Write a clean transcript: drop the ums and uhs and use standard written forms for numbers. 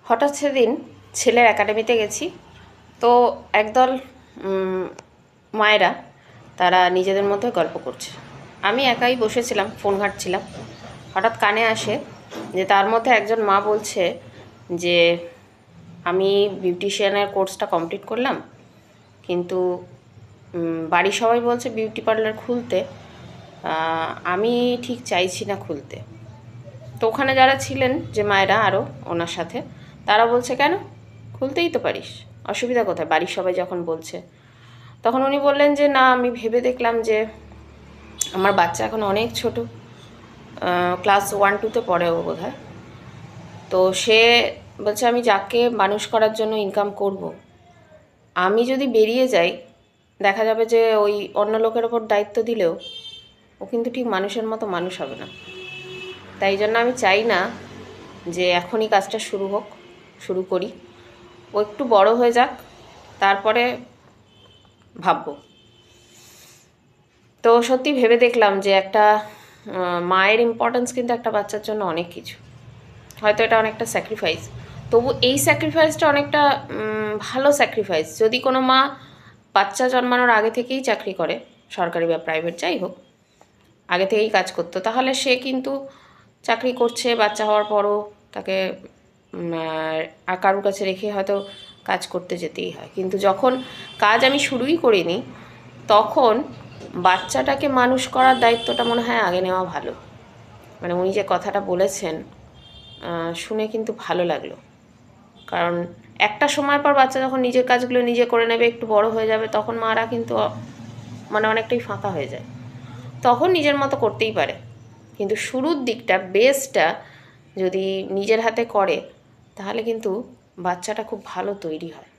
হঠাৎ সেদিন ছেলের একাডেমিতে গেছি, তো একদল মায়েরা তারা নিজেদের মধ্যে গল্প করছে। আমি একাই বসেছিলাম, ফোন ঘাঁটছিলাম। হঠাৎ কানে আসে যে তার মধ্যে একজন মা বলছে যে আমি বিউটিশিয়ানের কোর্সটা কমপ্লিট করলাম, কিন্তু বাড়ির সবাই বলছে বিউটি পার্লার খুলতে, আমি ঠিক চাইছি না খুলতে। তো ওখানে যারা ছিলেন যে মায়েরা আরও ওনার সাথে, তারা বলছে কেন, খুলতেই তো পারিস, অসুবিধা কোথায়, বাড়ির সবাই যখন বলছে। তখন উনি বললেন যে না, আমি ভেবে দেখলাম যে আমার বাচ্চা এখন অনেক ছোট, ক্লাস 1-2-তে পড়ে ও বোধ হয়। তো সে বলছে আমি যাকে মানুষ করার জন্য ইনকাম করব, আমি যদি বেরিয়ে যাই দেখা যাবে যে ওই অন্য লোকের ওপর দায়িত্ব দিলেও ও কিন্তু ঠিক মানুষের মতো মানুষ হবে না। তাই জন্য আমি চাই না যে এখনই কাজটা শুরু করি, ও একটু বড় হয়ে যাক, তারপরে ভাববো। তো সত্যি ভেবে দেখলাম যে একটা মায়ের ইম্পর্টেন্স কিন্তু একটা বাচ্চার জন্য অনেক কিছু। হয়তো এটা অনেকটা স্যাক্রিফাইস, তবু এই স্যাক্রিফাইসটা অনেকটা ভালো স্যাক্রিফাইস। যদি কোনো মা বাচ্চা জন্মানোর আগে থেকেই চাকরি করে, সরকারি বা প্রাইভেট যাই হোক, আগে থেকেই কাজ করতো, তাহলে সে কিন্তু চাকরি করছে, বাচ্চা হওয়ার পরও তাকে আর কারোর কাছে রেখে হয়তো কাজ করতে যেতেই হয়। কিন্তু যখন কাজ আমি শুরুই করিনি, তখন বাচ্চাটাকে মানুষ করার দায়িত্বটা মনে হয় আগে নেওয়া ভালো। মানে উনি যে কথাটা বলেছেন শুনে কিন্তু ভালো লাগলো। কারণ একটা সময় পর বাচ্চা যখন নিজের কাজগুলো নিজে করে নেবে, একটু বড় হয়ে যাবে, তখন মারা কিন্তু মানে অনেকটাই ফাঁকা হয়ে যায়, তখন নিজের মতো করতেই পারে। কিন্তু শুরুর দিকটা, বেসটা যদি নিজের হাতে করে, তাহলে কিন্তু বাচ্চাটা খুব ভালো তৈরি হয়।